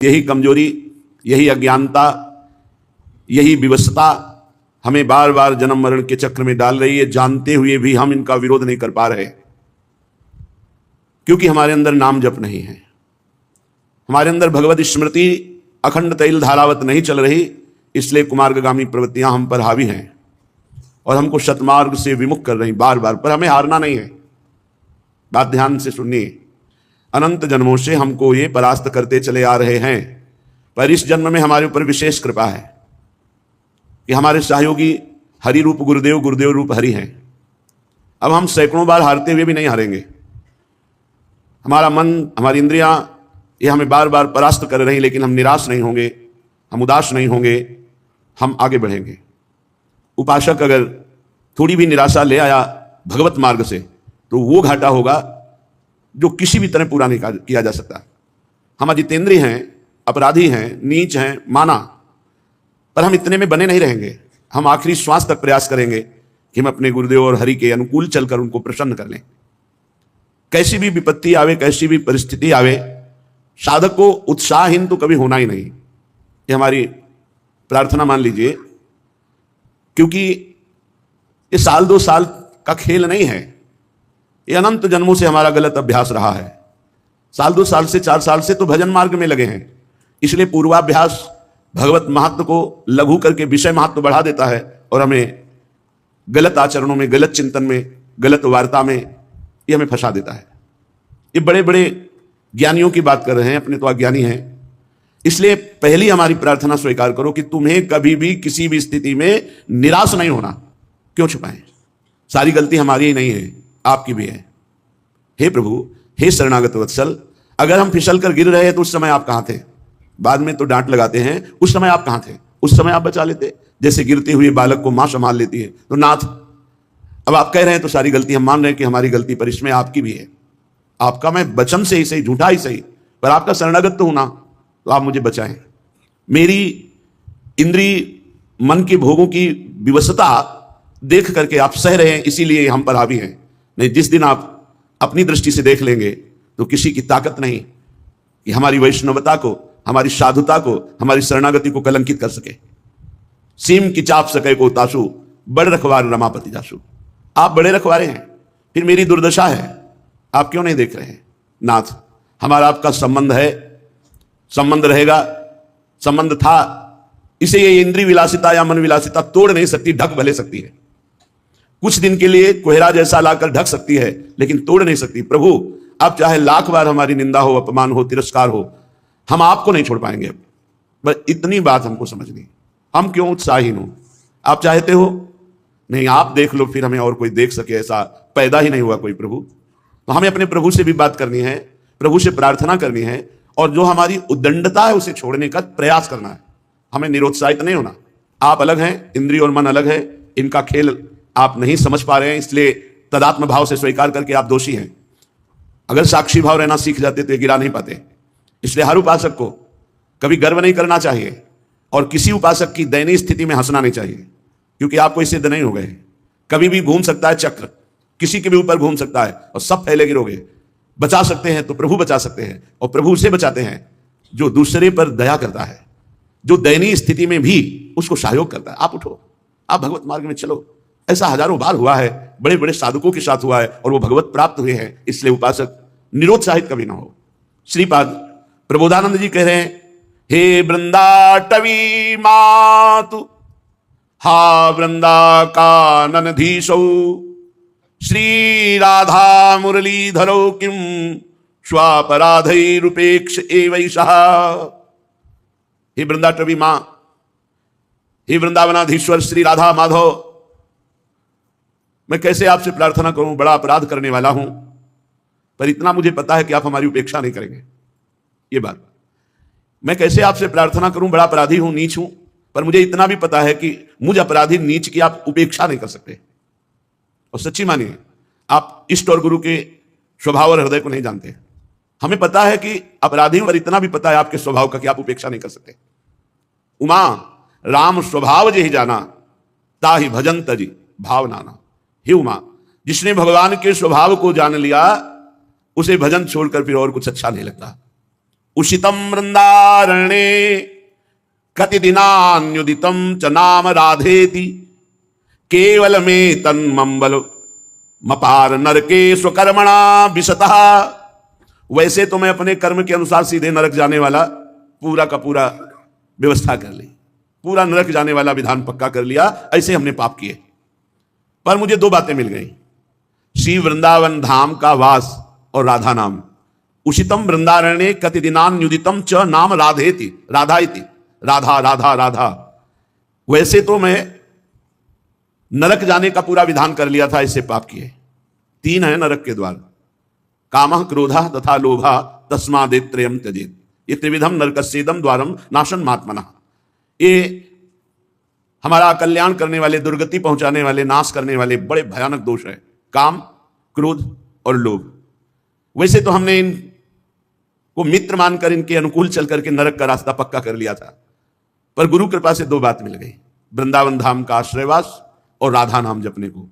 यही कमजोरी, यही अज्ञानता, यही विवशता हमें बार बार जन्म मरण के चक्र में डाल रही है। जानते हुए भी हम इनका विरोध नहीं कर पा रहे, क्योंकि हमारे अंदर नाम जप नहीं है, हमारे अंदर भगवत स्मृति अखंड तैल धारावत नहीं चल रही। इसलिए कुमार्गगामी प्रवृत्तियां हम पर हावी हैं और हमको शतमार्ग से विमुख कर रही बार बार। पर हमें हारना नहीं है। बात ध्यान से सुनिए, अनंत जन्मों से हमको ये परास्त करते चले आ रहे हैं, पर इस जन्म में हमारे ऊपर विशेष कृपा है कि हमारे सहयोगी हरि रूप गुरुदेव, गुरुदेव रूप हरि हैं। अब हम सैकड़ों बार हारते हुए भी नहीं हारेंगे। हमारा मन, हमारी इंद्रियां ये हमें बार बार परास्त कर रही हैं, लेकिन हम निराश नहीं होंगे, हम उदास नहीं होंगे, हम आगे बढ़ेंगे। उपासक अगर थोड़ी भी निराशा ले आया भगवत मार्ग से, तो वो घाटा होगा जो किसी भी तरह पूरा नहीं किया जा सकता। हम अजितेंद्रिय हैं, अपराधी हैं, नीच हैं, माना, पर हम इतने में बने नहीं रहेंगे। हम आखिरी श्वास तक प्रयास करेंगे कि हम अपने गुरुदेव और हरि के अनुकूल चलकर उनको प्रसन्न कर लें। कैसी भी विपत्ति आवे, कैसी भी परिस्थिति आवे, साधक को उत्साहहीन तो कभी होना ही नहीं। ये हमारी प्रार्थना मान लीजिए, क्योंकि ये साल 2 साल का खेल नहीं है, ये अनंत जन्मों से हमारा गलत अभ्यास रहा है। साल 2 साल से 4 साल से तो भजन मार्ग में लगे हैं, इसलिए पूर्वाभ्यास भगवत महत्व को लघु करके विषय महत्व बढ़ा देता है और हमें गलत आचरणों में, गलत चिंतन में, गलत वार्ता में ये हमें फंसा देता है। ये बड़े बड़े ज्ञानियों की बात कर रहे हैं, अपने तो अज्ञानी हैं। इसलिए पहली हमारी प्रार्थना स्वीकार करो कि तुम्हें कभी भी किसी भी स्थिति में निराश नहीं होना। क्यों छुपाएं? सारी गलती हमारी ही नहीं है, आपकी भी है। हे प्रभु, हे शरणागत वत्सल, अगर हम फिसल कर गिर रहे हैं तो उस समय आप कहां थे? बाद में तो डांट लगाते हैं, उस समय आप कहां थे? उस समय आप बचा लेते। जैसे गिरते हुए बालक को मां संभाल लेती है, तो नाथ, अब आप कह रहे हैं तो सारी गलती हम मान रहे हैं कि हमारी गलती, पर इसमें आपकी भी है। आपका मैं वचन से ही सही, झूठा ही सही, पर आपका शरणागत तो होना, तो आप मुझे बचाएं। मेरी इंद्री मन के भोगों की विवशता देख करके आप सह रहे हैं, इसीलिए हम पर हावी हैं। नहीं, जिस दिन आप अपनी दृष्टि से देख लेंगे तो किसी की ताकत नहीं कि हमारी वैष्णवता को, हमारी साधुता को, हमारी शरणागति को कलंकित कर सके। सीम की चाप सके को तासु, बड़ रखवार रमापति जासु। आप बड़े रखवारे हैं, फिर मेरी दुर्दशा है, आप क्यों नहीं देख रहे हैं? नाथ, हमारा आपका संबंध है, संबंध रहेगा, संबंध था, इसे ये इंद्रिय विलासिता या मन विलासिता तोड़ नहीं सकती, ढक भले सकती है। कुछ दिन के लिए कोहरा जैसा लाकर ढक सकती है, लेकिन तोड़ नहीं सकती। प्रभु, अब चाहे लाख बार हमारी निंदा हो, अपमान हो, तिरस्कार हो, हम आपको नहीं छोड़ पाएंगे। बस इतनी बात हमको समझनी। हम क्यों उत्साहीन हो? आप चाहते हो? नहीं, आप देख लो, फिर हमें और कोई देख सके ऐसा पैदा ही नहीं हुआ कोई प्रभु। तो हमें अपने प्रभु से भी बात करनी है, प्रभु से प्रार्थना करनी है, और जो हमारी उद्दंडता है उसे छोड़ने का प्रयास करना है। हमें निरुत्साहित नहीं होना। आप अलग हैं, इंद्रिय और मन अलग है, इनका खेल आप नहीं समझ पा रहे हैं, इसलिए तदात्म भाव से स्वीकार करके आप दोषी हैं। अगर साक्षी भाव रहना सीख जाते तो ये गिरा नहीं पाते। इसलिए हर उपासक को कभी गर्व नहीं करना चाहिए और किसी उपासक की दयनीय स्थिति में हंसना नहीं चाहिए, क्योंकि आप कोई सिद्ध नहीं हो गए। कभी भी घूम सकता है चक्र, किसी के भी ऊपर घूम सकता है और सब फैले गिरोगे। बचा सकते हैं तो प्रभु बचा सकते हैं, और प्रभु उसे बचाते हैं जो दूसरे पर दया करता है, जो दयनीय स्थिति में भी उसको सहयोग करता है। आप उठो, आप भगवत मार्ग में चलो। ऐसा हजारों बार हुआ है, बड़े बड़े साधकों के साथ हुआ है और वो भगवत प्राप्त हुए हैं। इसलिए उपासक निरुत्साहित कभी ना हो। श्रीपाद प्रबोधानंद जी कह रहे हैं, हे वृंदाटवी मातु हा वृंदा काननधीशौ श्री राधा मुरलीधरो किम स्वापराधैरुपेक्ष एवैषः। हे वृंदाटवी मां, हे वृंदावनाधीश्वर श्री राधा माधव, मैं कैसे आपसे प्रार्थना करूं? बड़ा अपराध करने वाला हूं, पर इतना मुझे पता है कि आप हमारी उपेक्षा नहीं करेंगे। ये बात, मैं कैसे आपसे प्रार्थना करूं? बड़ा अपराधी हूं, नीच हूं, पर मुझे इतना भी पता है कि मुझ अपराधी नीच की आप उपेक्षा नहीं कर सकते। और सच्ची मानिए, आप इष्ट और गुरु के स्वभाव और हृदय को नहीं जानते। हमें पता है कि अपराधी, पर इतना भी पता है आपके स्वभाव का कि आप उपेक्षा नहीं कर सकते। उमा राम स्वभाव जे ही जाना, ताहि भजन तजी भाव नाना। हे उमा, जिसने भगवान के स्वभाव को जान लिया, उसे भजन छोड़कर फिर और कुछ अच्छा नहीं लगता। उषितम वृंदारण्ये कति दिनान्युदितम च नाम राधेति केवल में तन्मंबल मपार नरके स्वकर्मणा विशतः। वैसे तो मैं अपने कर्म के अनुसार सीधे नरक जाने वाला पूरा का पूरा व्यवस्था कर ली, पूरा नरक जाने वाला विधान पक्का कर लिया, ऐसे हमने पाप किए। पर मुझे दो बातें मिल गई, श्री वृंदावन धाम का वास और राधा नाम। उषितम वृंदारण्ये कति दिनान्युदितम च नाम राधेति, राधा इति, राधा राधा राधा। वैसे तो मैं नरक जाने का पूरा विधान कर लिया था, इससे पाप किए। तीन है नरक के द्वार, कामः क्रोधः तथा लोभः तस्मादेत्रयम् त्यजेत्, ये त्रिविधम नरकस्येदम द्वारम नाशन महात्मनः। ये हमारा कल्याण करने वाले, दुर्गति पहुंचाने वाले, नाश करने वाले बड़े भयानक दोष है, काम, क्रोध और लोभ। वैसे तो हमने इनको मित्र मानकर इनके अनुकूल चल करके नरक का रास्ता पक्का कर लिया था, पर गुरु कृपा से दो बात मिल गई, वृंदावन धाम का आश्रयवास और राधा नाम जपने को।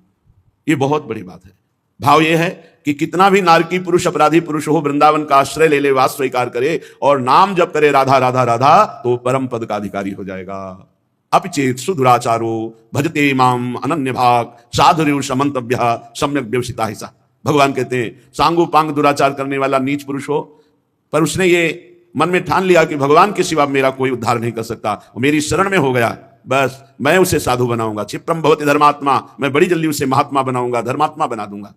ये बहुत बड़ी बात है। भाव ये है कि कितना भी नारकी पुरुष, अपराधी पुरुष हो, वृंदावन का आश्रय ले ले, वास स्वीकार करे और नाम जप करे राधा राधा राधा, तो परम पद का अधिकारी हो जाएगा। अपिचेत सुदुराचारो भजते माम अनन्य भाग साधुर्य समंतव्य सम्यक व्यवसिता हिसा। भगवान कहते हैं सांगो पांग दुराचार करने वाला नीच पुरुष हो, पर उसने ये मन में ठान लिया कि भगवान के सिवा मेरा कोई उद्धार नहीं कर सकता, वो मेरी शरण में हो गया, बस मैं उसे साधु बनाऊंगा। क्षिप्रम भवति धर्मात्मा, मैं बड़ी जल्दी उसे महात्मा बनाऊंगा, धर्मात्मा बना दूंगा।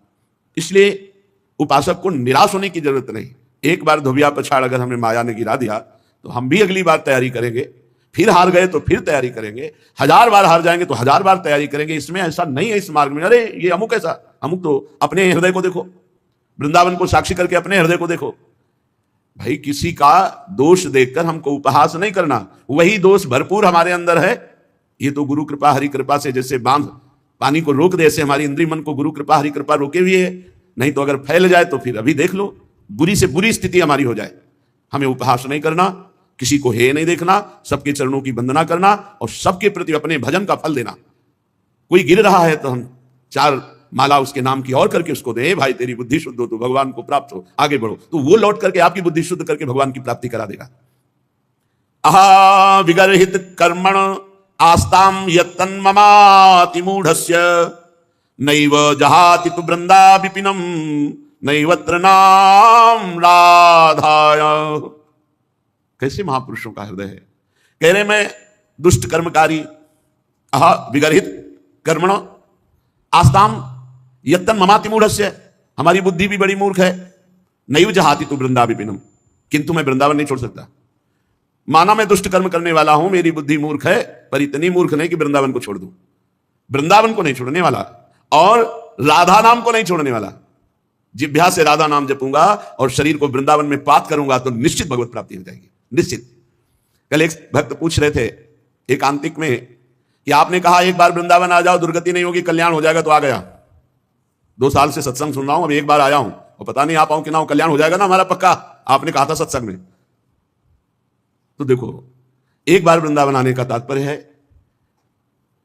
इसलिए उपासक को निराश होने की जरूरत नहीं। एक बार धोबिया पछाड़ अगर हमें माया ने गिरा दिया तो हम भी अगली बार तैयारी करेंगे, फिर हार गए तो फिर तैयारी करेंगे, 1000 बार हार जाएंगे तो 1000 बार तैयारी करेंगे। इसमें ऐसा नहीं है इस मार्ग में, अरे ये अमुक ऐसा, अमुक तो अपने हृदय को देखो, वृंदावन को साक्षी करके अपने हृदय को देखो। भाई किसी का दोष देखकर हमको उपहास नहीं करना, वही दोष भरपूर हमारे अंदर है। ये तो गुरु कृपा हरि कृपा से जैसे बांध पानी को रोक दे, ऐसे हमारी इंद्रिय मन को गुरु कृपा हरि कृपा रोके हुए है। नहीं तो अगर फैल जाए तो फिर अभी देख लो, बुरी से बुरी स्थिति हमारी हो जाए। हमें उपहास नहीं करना, किसी को हे नहीं देखना, सबके चरणों की वंदना करना और सबके प्रति अपने भजन का फल देना। कोई गिर रहा है तो हम 4 माला उसके नाम की और करके उसको दे, भाई तेरी बुद्धि शुद्ध हो तो भगवान को प्राप्त हो, आगे बढ़ो, तो वो लौट करके आपकी बुद्धि शुद्ध करके भगवान की प्राप्ति करा देगा। अहा विगर्हित कर्मण आस्ताम यत्तन्ममाति मूढ़स्य नैव जहाति तु वृंदा विपिनम नैवत्र नाम राधाय। कैसे महापुरुषों का हृदय है। कह रहे मैं दुष्ट कर्मकारी, अहा विगर्हित कर्मण आस्ताम यत्तन ममाति मूढ़स्य, हमारी बुद्धि भी बड़ी मूर्ख है। नैव जहाति तु वृंदा विपिनम, किंतु मैं वृंदावन नहीं छोड़ सकता। माना मैं दुष्ट कर्म करने वाला हूं, मेरी बुद्धि मूर्ख है, पर इतनी मूर्ख नहीं कि वृंदावन को छोड़ दूं। वृंदावन को नहीं छोड़ने वाला और राधा नाम को नहीं छोड़ने वाला। जिह्वा से राधा नाम जपूंगा और शरीर को वृंदावन में पात करूंगा तो निश्चित भगवत प्राप्ति हो जाएगी, निश्चित। कल एक भक्त पूछ रहे थे एकांतिक में कि आपने कहा एक बार वृंदावन आ जाओ, दुर्गति नहीं होगी, कल्याण हो जाएगा, तो आ गया। 2 साल से सत्संग सुन रहा हूं, अब एक बार आया हूं और पता नहीं आ पाऊं कि ना, कल्याण हो जाएगा ना हमारा पक्का, आपने कहा था सत्संग में। तो देखो, एक बार वृंदावन आने का तात्पर्य है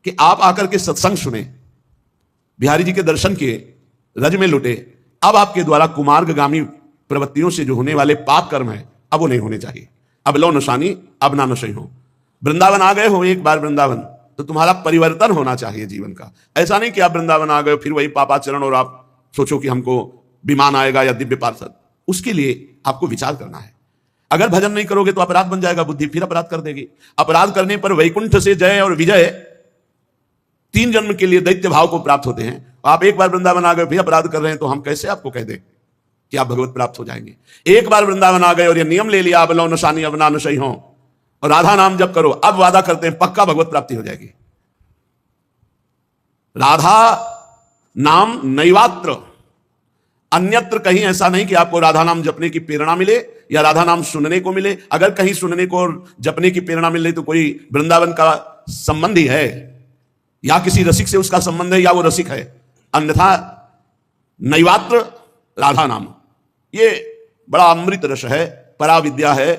कि आप आकर के सत्संग सुने, बिहारी जी के दर्शन किए, रज में लुटे। अब आपके द्वारा कुमार्गगामी प्रवृत्तियों से जो होने वाले पाप कर्म है, अब वो नहीं होने चाहिए। अब लो नशानी अब ना नशे हो। वृंदावन आ गए हो एक बार वृंदावन, तो तुम्हारा परिवर्तन होना चाहिए जीवन का। ऐसा नहीं कि आप वृंदावन आ गए फिर वही पापाचरण और आप सोचो कि हमको विमान आएगा या दिव्य पार्षद। उसके लिए आपको विचार करना है। अगर भजन नहीं करोगे तो अपराध बन जाएगा, बुद्धि फिर अपराध कर देगी। अपराध करने पर वैकुंठ से जय और विजय 3 जन्म के लिए दैत्य भाव को प्राप्त होते हैं। आप एक बार वृंदावन आ गए फिर अपराध कर रहे हैं, तो हम कैसे आपको कह दें कि आप भगवत प्राप्त हो जाएंगे। एक बार वृंदावन आ गए और ये नियम ले लिया, अब लो नशानी अब ना नशई हो और राधा नाम जप करो, अब वादा करते हैं पक्का भगवत प्राप्ति हो जाएगी। राधा नाम नैवात्र, अन्यत्र कहीं ऐसा नहीं कि आपको राधा नाम जपने की प्रेरणा मिले या राधा नाम सुनने को मिले। अगर कहीं सुनने को और जपने की प्रेरणा मिल रही तो कोई वृंदावन का संबंधी है या किसी रसिक से उसका संबंध है या वो रसिक है, अन्यथा नैवात्र राधा नाम। ये बड़ा अमृत रस है, पराविद्या है।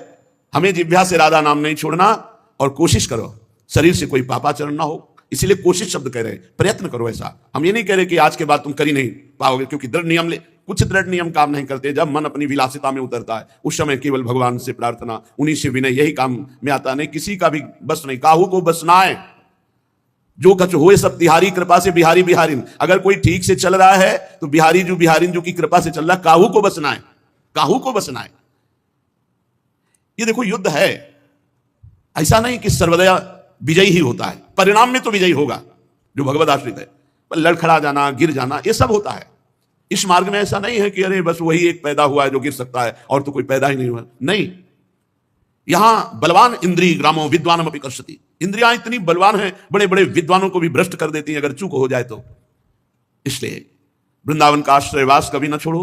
हमें जिह्वा से राधा नाम नहीं छोड़ना और कोशिश करो शरीर से कोई पापाचरण ना हो। इसीलिए कोशिश शब्द कह रहे हैं, प्रयत्न करो। ऐसा हम ये नहीं कह रहे कि आज के बाद तुम कर ही नहीं पाओगे, क्योंकि दृढ़ नियम ले कुछ दृढ़ नियम काम नहीं करते। जब मन अपनी विलासिता में उतरता है उस समय केवल भगवान से प्रार्थना, उन्हीं से विनय, यही काम में आता। नहीं किसी का भी बस नहीं, काहू को बस ना है। जो कछ होए सब तिहारी कृपा से बिहारी बिहारिन। अगर कोई ठीक से चल रहा है तो बिहारी जो बिहारिन जो की कृपा से चल रहा है, काहू को बसना है, काहू को बसना है। ये देखो युद्ध है, ऐसा नहीं कि सर्वदया विजयी ही होता है, परिणाम में तो विजयी होगा जो भगवत आश्रित है, पर लड़खड़ा जाना, गिर जाना, ये सब होता है। इस मार्ग में ऐसा नहीं है कि अरे बस वही एक पैदा हुआ है जो गिर सकता है और तो कोई पैदा ही नहीं हुआ। नहीं, यहां बलवान इंद्रिय ग्रामो विद्वानम अपि कर्षति। इंद्रियां इतनी बलवान हैं, बड़े बड़े विद्वानों को भी भ्रष्ट कर देती हैं अगर चूक हो जाए तो। इसलिए वृंदावन का आश्रयवास कभी ना छोड़ो,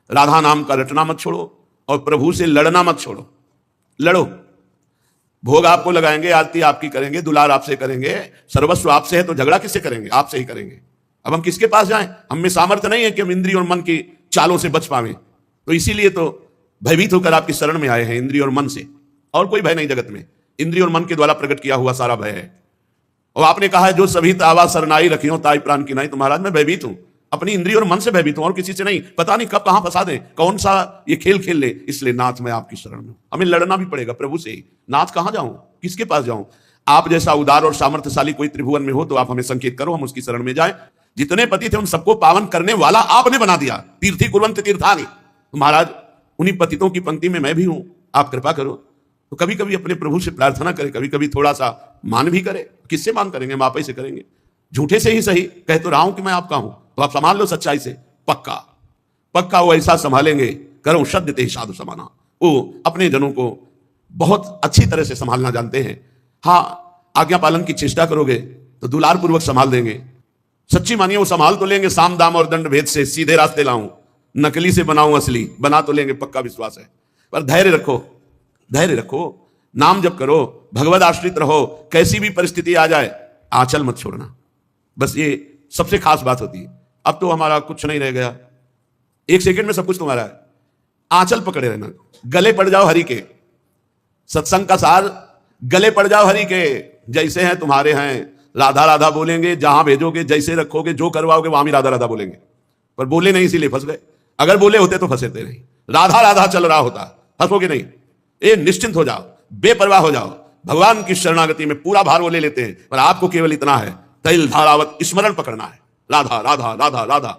राधा नाम का रटना मत छोड़ो, और प्रभु से लड़ना मत छोड़ो। लड़ो, भोग आपको लगाएंगे, आरती आपकी करेंगे, दुलार आपसे करेंगे, सर्वस्व आपसे है, तो झगड़ा किससे करेंगे? आपसे ही करेंगे। अब हम किसके पास जाएं? हम में सामर्थ्य नहीं है कि हम इंद्रिय और मन की चालों से बच पावें। तो इसीलिए तो भयभीत होकर आपकी शरण में आए हैं, इंद्रिय और मन से। और कोई भय नहीं जगत में, इंद्रिय और मन के द्वारा प्रकट किया हुआ सारा भय है। और आपने कहा है जो सभी तावा सरनाई रखी हो ताई प्राण की नाई। तो महाराज मैं भयभीत हूं, अपनी इंद्रिय और मन से भयभीत हूं और किसी से नहीं। पता नहीं कब कहां फंसा दे, कौन सा ये खेल खेल ले। इसलिए नाथ मैं आपकी शरण में हूं। हमें लड़ना भी पड़ेगा प्रभु से ही। नाथ कहां जाऊं, किसके पास जाऊं? आप जैसा उदार और सामर्थ्यशाली कोई त्रिभुवन में हो तो आप हमें संकेत करो, हम उसकी शरण में जाएं। जितने पति थे उन सबको पावन करने वाला आपने बना दिया। तीर्थी कुर्वन्ति तीर्थानि। तो महाराज उन्हीं पतितों की पंक्ति में मैं भी हूं, आप कृपा करो। तो कभी कभी अपने प्रभु से प्रार्थना करें, कभी कभी थोड़ा सा मान भी करें। किससे मान करेंगे? हम आप ही से करेंगे। झूठे से ही सही, कह तो रहा हूं कि मैं आपका हूं, तो आप संभाल लो सच्चाई से। पक्का पक्का वो ऐसा संभालेंगे, करो शब्द ते साधु समाना। वो अपने जनों को बहुत अच्छी तरह से संभालना जानते हैं। हाँ, आज्ञा पालन की चेष्टा करोगे तो दुलार पूर्वक संभाल देंगे। सच्ची मानिए वो संभाल तो लेंगे, साम दाम और दंड भेद से सीधे रास्ते लाऊं, नकली से बनाऊं असली, बना तो लेंगे, पक्का विश्वास है। पर धैर्य रखो, धैर्य रखो, नाम जप करो, भगवद आश्रित रहो। कैसी भी परिस्थिति आ जाए आंचल मत छोड़ना, बस ये सबसे खास बात होती है। अब तो हमारा कुछ नहीं रह गया, एक सेकंड में सब कुछ तुम्हारा है। आंचल पकड़े रहना, गले पड़ जाओ हरि के। सत्संग का सार, गले पड़ जाओ हरि के। जैसे हैं तुम्हारे हैं, राधा राधा बोलेंगे, जहां भेजोगे, जैसे रखोगे, जो करवाओगे वहां भी राधा राधा बोलेंगे। पर बोले नहीं इसीलिए फंस गए, अगर बोले होते तो फंसेते नहीं। राधा राधा चल रहा होता, फंसोगे नहीं। ये निश्चिंत हो जाओ, बेपरवाह हो जाओ। भगवान की शरणागति में पूरा भार वो ले लेते हैं, पर आपको केवल इतना है, तैल धारावत स्मरण पकड़ना है। राधा राधा राधा राधा।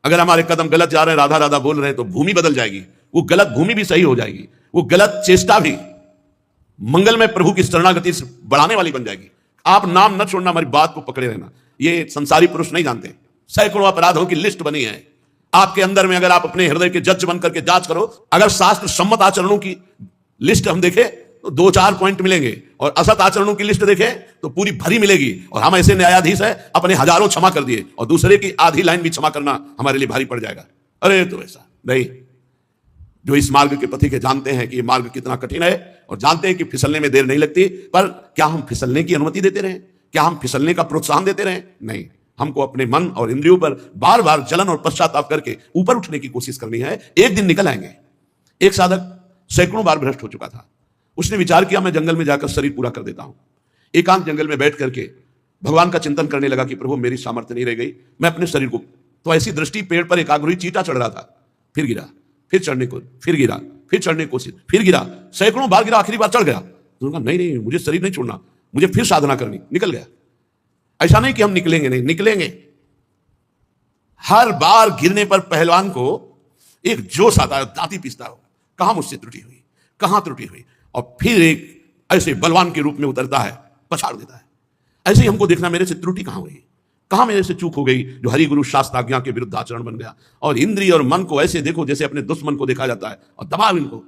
अगर हमारे कदम गलत जा रहे हैं, राधा राधा बोल रहे हैं, तो भूमि बदल जाएगी। वो गलत भूमि भी सही हो जाएगी, वो गलत चेष्टा भी मंगल में प्रभु की शरणागति से बढ़ाने वाली बन जाएगी। आप नाम न छोड़ना, हमारी बात को पकड़े रहना। ये संसारी पुरुष नहीं जानते। सैकड़ों अपराधों की लिस्ट बनी है आपके अंदर में। अगर आप अपने हृदय के जज बन करके जांच करो, अगर शास्त्र सम्मत आचरणों की लिस्ट हम देखें तो 2-4 पॉइंट मिलेंगे, और असत आचरणों की लिस्ट देखें तो पूरी भरी मिलेगी। और हम ऐसे न्यायाधीश हैं, अपने हजारों क्षमा कर दिए और दूसरे की आधी लाइन भी क्षमा करना हमारे लिए भारी पड़ जाएगा। अरे तो ऐसा नहीं। जो इस मार्ग के पथिक जानते हैं कि ये मार्ग कितना कठिन है, और जानते हैं कि फिसलने में देर नहीं लगती, पर क्या हम फिसलने की अनुमति देते रहे? क्या हम फिसलने का प्रोत्साहन देते रहे? नहीं, हमको अपने मन और इंद्रियों पर बार बार जलन और पश्चाताप करके ऊपर उठने की कोशिश करनी है। एक दिन निकल आएंगे। एक साधक सैकड़ों बार भ्रष्ट हो चुका था। उसने विचार किया मैं जंगल में जाकर शरीर पूरा कर देता हूं। एकांत जंगल में बैठ करके भगवान का चिंतन करने लगा कि प्रभु मेरी सामर्थ्य नहीं रह गई, मैं अपने शरीर को। तो ऐसी दृष्टि, पेड़ पर एक आग्रही चींटा चढ़ रहा था, फिर गिरा, फिर चढ़ने को, फिर गिरा, फिर चढ़ने की कोशिश, फिर गिरा, सैकड़ों बार गिरा, आखिरी बार चढ़ गया। तो कहा नहीं, मुझे शरीर नहीं छोड़ना, मुझे फिर साधना करनी। निकल गया। ऐसा नहीं कि हम निकलेंगे नहीं, निकलेंगे। हर बार गिरने पर पहलवान को एक जोश आता है, दांती पीसता हो, कहां मुझसे त्रुटि हुई, कहां त्रुटि हुई, और फिर एक ऐसे बलवान के रूप में उतरता है, पछाड़ देता है। ऐसे ही हमको देखना, मेरे से त्रुटि कहां हुई, कहां मेरे से चूक हो गई, जो हरि गुरु शास्त्र आज्ञा के विरुद्ध आचरण बन गया। और इंद्रिय और मन को ऐसे देखो जैसे अपने दुश्मन को देखा जाता है, और दबाव इनको।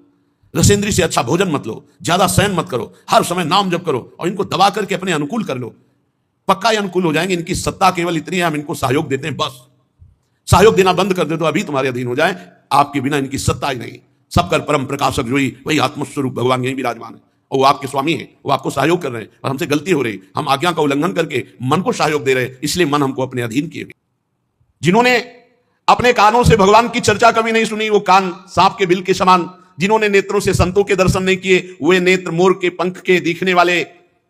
रसेंद्री से अच्छा भोजन मत लो, ज्यादा शयन मत करो, हर समय नाम जप करो, और इनको दबा करके अपने अनुकूल कर लो। पक्का ये अनुकूल हो जाएंगे। इनकी सत्ता केवल इतनी है, हम इनको सहयोग देते हैं, बस। सहयोग देना बंद कर दे तो अभी तुम्हारे अधीन हो जाए। आपके बिना इनकी सत्ता ही नहीं। सबकर परम प्रकाशक जो ही वही आत्मस्वरूप भगवान यही विराजमान है, और वो आपके स्वामी है, वो आपको सहयोग कर रहे हैं। और हमसे गलती हो रही, हम आज्ञा का उल्लंघन करके मन को सहयोग दे रहे, इसलिए मन हमको अपने अधीन किए हुए। जिन्होंने अपने कानों से भगवान की चर्चा कभी नहीं सुनी, वो कान सांप के बिल के समान। जिन्होंने नेत्रों से संतों के दर्शन नहीं किए, वे नेत्र मोर के पंख के दिखने वाले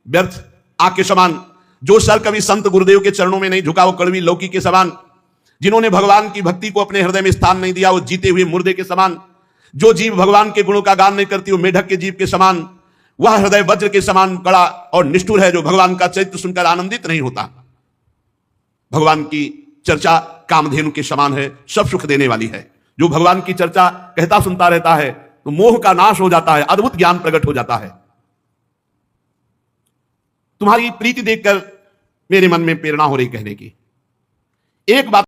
व्यर्थ आग के समान। जो सर कभी संत गुरुदेव के चरणों में नहीं झुका, वो कड़वी लौकी के समान। जिन्होंने भगवान की भक्ति को अपने हृदय में स्थान नहीं दिया, वो जीते हुए मुर्दे के समान। जो जीव भगवान के गुणों का गान नहीं करती, वो मेढक के जीव के समान। वह हृदय वज्र के समान कड़ा और निष्ठुर है, जो भगवान का चरित्र सुनकर आनंदित नहीं होता। भगवान की चर्चा कामधेनु के समान है, सब सुख देने वाली है। जो भगवान की चर्चा कहता सुनता रहता है तो मोह का नाश हो जाता है, अद्भुत ज्ञान प्रकट हो जाता है। तुम्हारी प्रीति देखकर मेरे मन में प्रेरणा हो रही कहने की। एक बात